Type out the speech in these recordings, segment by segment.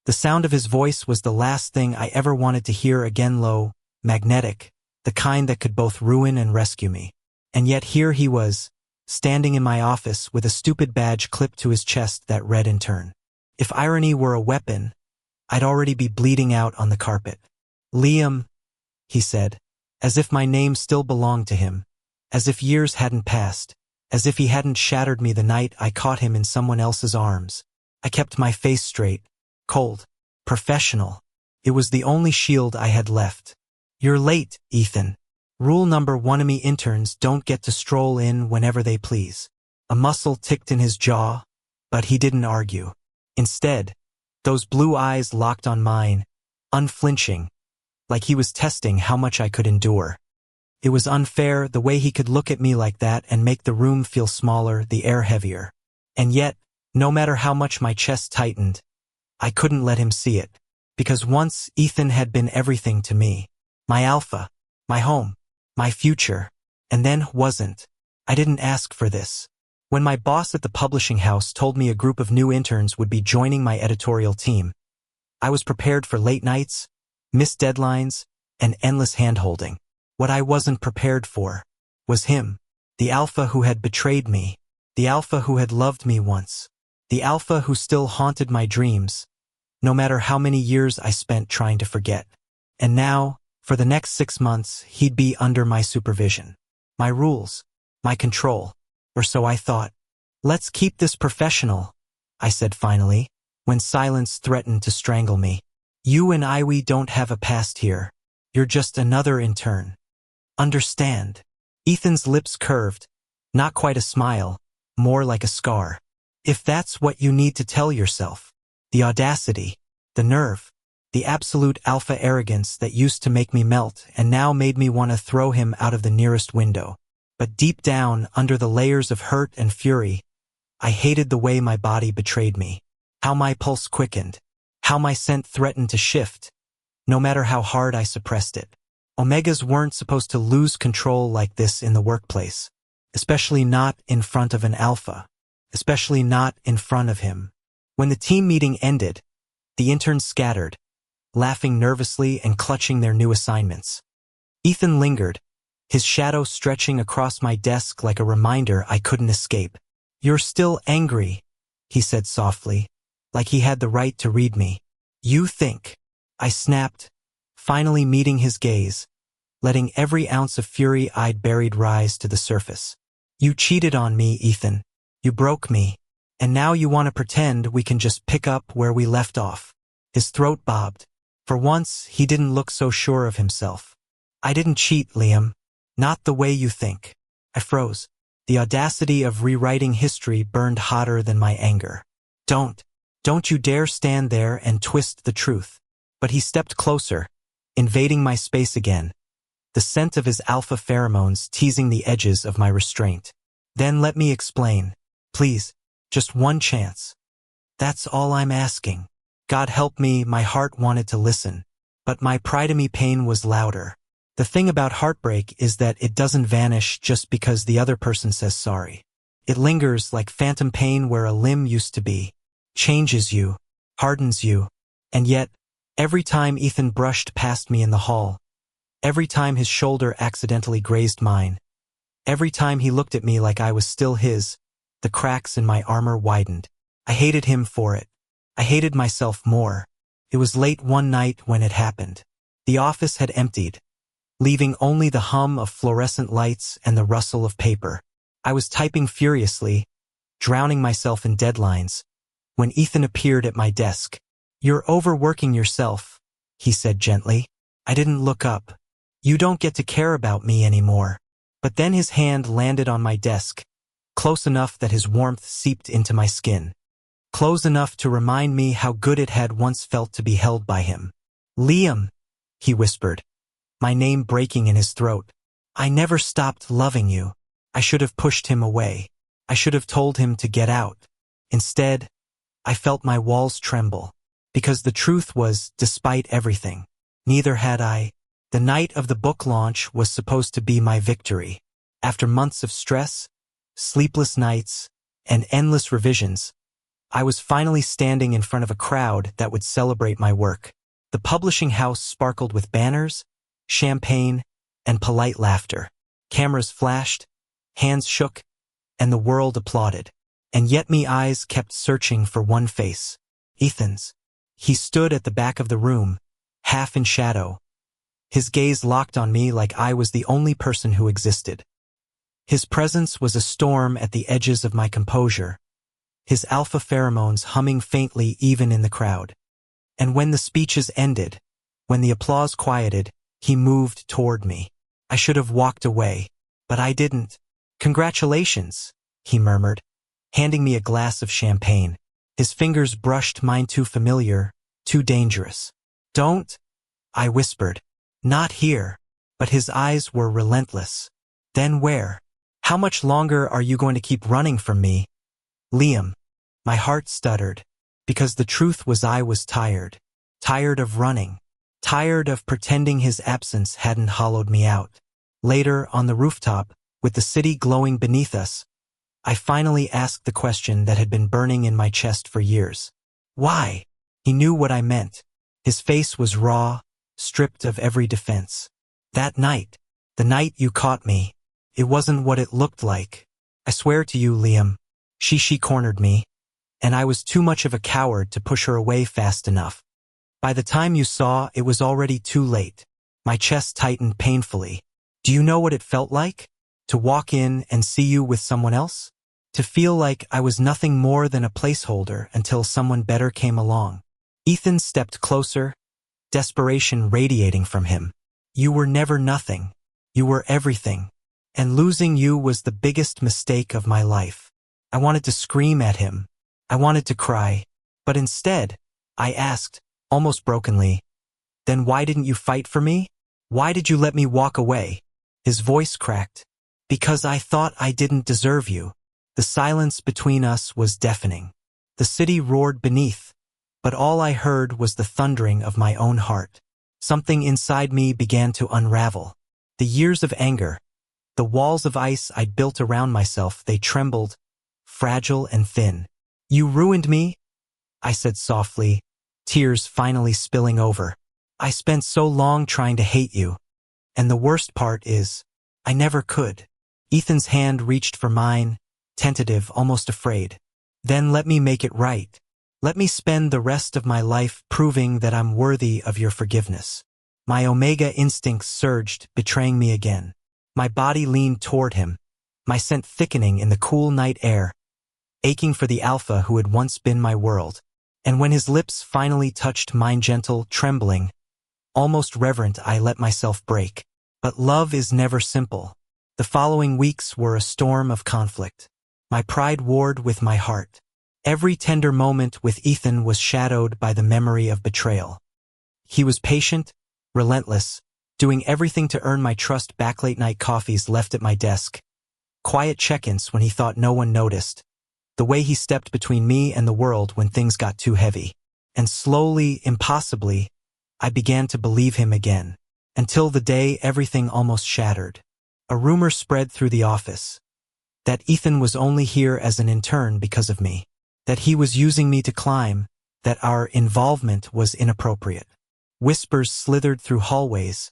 The sound of his voice was the last thing I ever wanted to hear again, low, magnetic, the kind that could both ruin and rescue me. And yet here he was, standing in my office with a stupid badge clipped to his chest that read Intern. If irony were a weapon, I'd already be bleeding out on the carpet. Liam, he said, as if my name still belonged to him, as if years hadn't passed, as if he hadn't shattered me the night I caught him in someone else's arms. I kept my face straight, cold, professional. It was the only shield I had left. You're late, Ethan. Rule number 1: me interns don't get to stroll in whenever they please. A muscle ticked in his jaw, but he didn't argue. Instead, those blue eyes locked on mine, unflinching, like he was testing how much I could endure. It was unfair the way he could look at me like that and make the room feel smaller, the air heavier. And yet, no matter how much my chest tightened, I couldn't let him see it. Because once Ethan had been everything to me. My alpha, my home, my future, and then wasn't. I didn't ask for this. When my boss at the publishing house told me a group of new interns would be joining my editorial team, I was prepared for late nights, missed deadlines, and endless hand-holding. What I wasn't prepared for was him, the alpha who had betrayed me, the alpha who had loved me once, the alpha who still haunted my dreams, no matter how many years I spent trying to forget. And now, for the next 6 months, he'd be under my supervision. My rules, my control, or so I thought. Let's keep this professional, I said finally, when silence threatened to strangle me. You and we don't have a past here. You're just another intern. Understand? Ethan's lips curved, not quite a smile, more like a scar. If that's what you need to tell yourself. The audacity, the nerve, the absolute alpha arrogance that used to make me melt and now made me want to throw him out of the nearest window. But deep down, under the layers of hurt and fury, I hated the way my body betrayed me. How my pulse quickened. How my scent threatened to shift, no matter how hard I suppressed it. Omegas weren't supposed to lose control like this in the workplace. Especially not in front of an alpha. Especially not in front of him. When the team meeting ended, the interns scattered, laughing nervously and clutching their new assignments. Ethan lingered, his shadow stretching across my desk like a reminder I couldn't escape. You're still angry, he said softly, like he had the right to read me. You think. I snapped, finally meeting his gaze, letting every ounce of fury I'd buried rise to the surface. You cheated on me, Ethan. You broke me. And now you want to pretend we can just pick up where we left off. His throat bobbed. For once, he didn't look so sure of himself. I didn't cheat, Liam. Not the way you think. I froze. The audacity of rewriting history burned hotter than my anger. Don't you dare stand there and twist the truth. But he stepped closer, invading my space again, the scent of his alpha pheromones teasing the edges of my restraint. Then let me explain. Please, just one chance. That's all I'm asking. God help me, my heart wanted to listen, but my pride-in-me pain was louder. The thing about heartbreak is that it doesn't vanish just because the other person says sorry. It lingers like phantom pain where a limb used to be, changes you, hardens you, and yet, every time Ethan brushed past me in the hall, every time his shoulder accidentally grazed mine, every time he looked at me like I was still his, the cracks in my armor widened. I hated him for it. I hated myself more. It was late one night when it happened. The office had emptied, leaving only the hum of fluorescent lights and the rustle of paper. I was typing furiously, drowning myself in deadlines, when Ethan appeared at my desk. You're overworking yourself, he said gently. I didn't look up. You don't get to care about me anymore. But then his hand landed on my desk, close enough that his warmth seeped into my skin. Close enough to remind me how good it had once felt to be held by him. Liam, he whispered, my name breaking in his throat. I never stopped loving you. I should have pushed him away. I should have told him to get out. Instead, I felt my walls tremble. Because the truth was, despite everything, neither had I. The night of the book launch was supposed to be my victory. After months of stress, sleepless nights, and endless revisions, I was finally standing in front of a crowd that would celebrate my work. The publishing house sparkled with banners, champagne, and polite laughter. Cameras flashed, hands shook, and the world applauded. And yet me eyes kept searching for one face. Ethan's. He stood at the back of the room, half in shadow. His gaze locked on me like I was the only person who existed. His presence was a storm at the edges of my composure, his alpha pheromones humming faintly even in the crowd. And when the speeches ended, when the applause quieted, he moved toward me. I should have walked away, but I didn't. "Congratulations," he murmured, handing me a glass of champagne. His fingers brushed mine, too familiar, too dangerous. "Don't," I whispered. "Not here." But his eyes were relentless. "Then where? How much longer are you going to keep running from me?" "Liam." My heart stuttered, because the truth was I was tired. Tired of running. Tired of pretending his absence hadn't hollowed me out. Later, on the rooftop, with the city glowing beneath us, I finally asked the question that had been burning in my chest for years. "Why?" He knew what I meant. His face was raw, stripped of every defense. "That night, the night you caught me, it wasn't what it looked like. I swear to you, Liam." She cornered me, and I was too much of a coward to push her away fast enough. "By the time you saw, it was already too late." My chest tightened painfully. "Do you know what it felt like? To walk in and see you with someone else? To feel like I was nothing more than a placeholder until someone better came along." Ethan stepped closer, desperation radiating from him. "You were never nothing. You were everything. And losing you was the biggest mistake of my life." I wanted to scream at him. I wanted to cry. But instead, I asked, almost brokenly, "Then why didn't you fight for me? Why did you let me walk away?" His voice cracked. "Because I thought I didn't deserve you." The silence between us was deafening. The city roared beneath, but all I heard was the thundering of my own heart. Something inside me began to unravel. The years of anger, the walls of ice I'd built around myself, they trembled, fragile and thin. "You ruined me," I said softly, tears finally spilling over. "I spent so long trying to hate you. And the worst part is, I never could." Ethan's hand reached for mine, tentative, almost afraid. "Then let me make it right. Let me spend the rest of my life proving that I'm worthy of your forgiveness." My omega instincts surged, betraying me again. My body leaned toward him, my scent thickening in the cool night air, aching for the alpha who had once been my world. And when his lips finally touched mine, gentle, trembling, almost reverent, I let myself break. But love is never simple. The following weeks were a storm of conflict. My pride warred with my heart. Every tender moment with Ethan was shadowed by the memory of betrayal. He was patient, relentless, doing everything to earn my trust. Back late night coffees left at my desk, quiet check-ins when he thought no one noticed, the way he stepped between me and the world when things got too heavy. And slowly, impossibly, I began to believe him again, until the day everything almost shattered. A rumor spread through the office that Ethan was only here as an intern because of me, that he was using me to climb, that our involvement was inappropriate. Whispers slithered through hallways.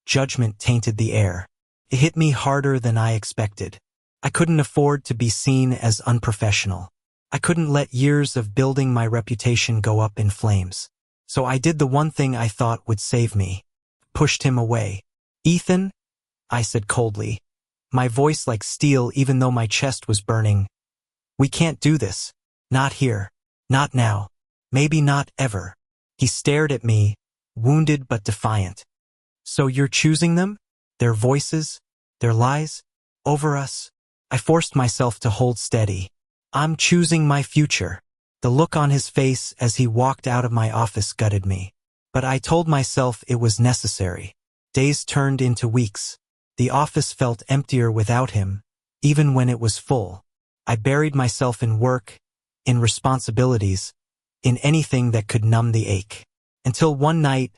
Judgment tainted the air. It hit me harder than I expected. I couldn't afford to be seen as unprofessional. I couldn't let years of building my reputation go up in flames. So I did the one thing I thought would save me. Pushed him away. "Ethan," I said coldly, my voice like steel even though my chest was burning, "we can't do this. Not here. Not now. Maybe not ever." He stared at me, wounded but defiant. "So you're choosing them? Their voices? Their lies? Over us?" I forced myself to hold steady. "I'm choosing my future." The look on his face as he walked out of my office gutted me. But I told myself it was necessary. Days turned into weeks. The office felt emptier without him, even when it was full. I buried myself in work, in responsibilities, in anything that could numb the ache. Until one night,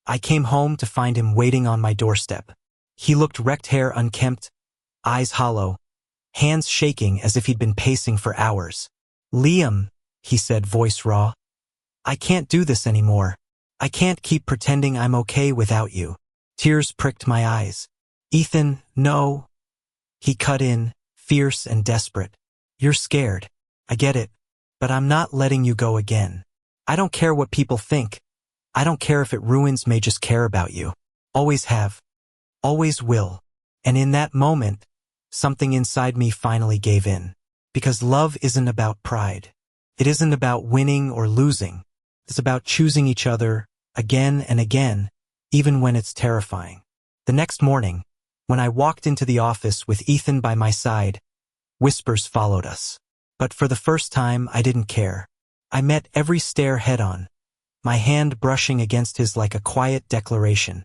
I came home to find him waiting on my doorstep. He looked wrecked, hair unkempt, eyes hollow, hands shaking as if he'd been pacing for hours. "Liam," he said, voice raw. I can't do this anymore. I can't keep pretending I'm okay without you. Tears pricked my eyes. Ethan, no. He cut in, fierce and desperate. You're scared. I get it. But I'm not letting you go again. I don't care what people think. I don't care if it ruins may just care about you. Always have. Always will. And in that moment, something inside me finally gave in. Because love isn't about pride. It isn't about winning or losing. It's about choosing each other again and again, even when it's terrifying. The next morning, when I walked into the office with Ethan by my side, whispers followed us. But for the first time, I didn't care. I met every stare head-on, my hand brushing against his like a quiet declaration.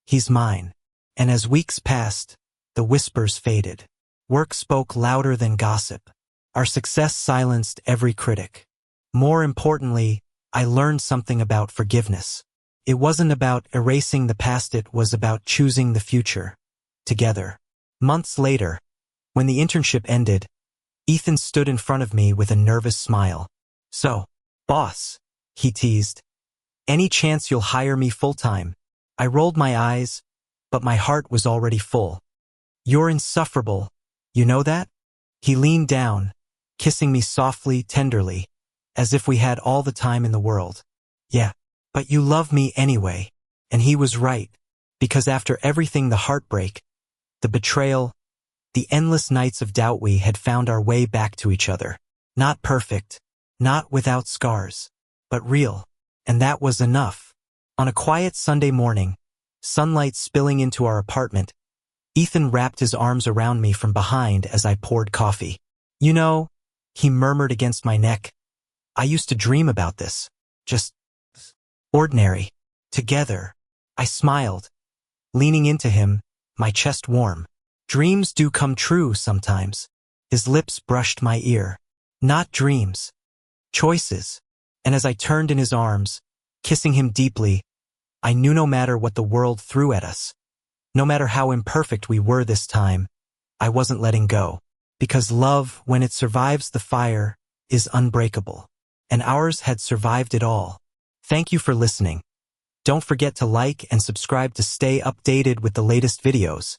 He's mine. And as weeks passed, the whispers faded. Work spoke louder than gossip. Our success silenced every critic. More importantly, I learned something about forgiveness. It wasn't about erasing the past, it was about choosing the future. Together. Months later, when the internship ended, Ethan stood in front of me with a nervous smile. So, boss, he teased, any chance you'll hire me full-time? I rolled my eyes, but my heart was already full. You're insufferable, you know that? He leaned down, kissing me softly, tenderly, as if we had all the time in the world. Yeah, but you love me anyway. And he was right, because after everything, the heartbreak, the betrayal, the endless nights of doubt, we had found our way back to each other. Not perfect, not without scars, but real. And that was enough. On a quiet Sunday morning, sunlight spilling into our apartment, Ethan wrapped his arms around me from behind as I poured coffee. You know, he murmured against my neck, I used to dream about this. Just ordinary. Together. I smiled, leaning into him, my chest warm. Dreams do come true sometimes. His lips brushed my ear. Not dreams. Choices. And as I turned in his arms, kissing him deeply, I knew no matter what the world threw at us, no matter how imperfect we were this time, I wasn't letting go. Because love, when it survives the fire, is unbreakable. And ours had survived it all. Thank you for listening. Don't forget to like and subscribe to stay updated with the latest videos.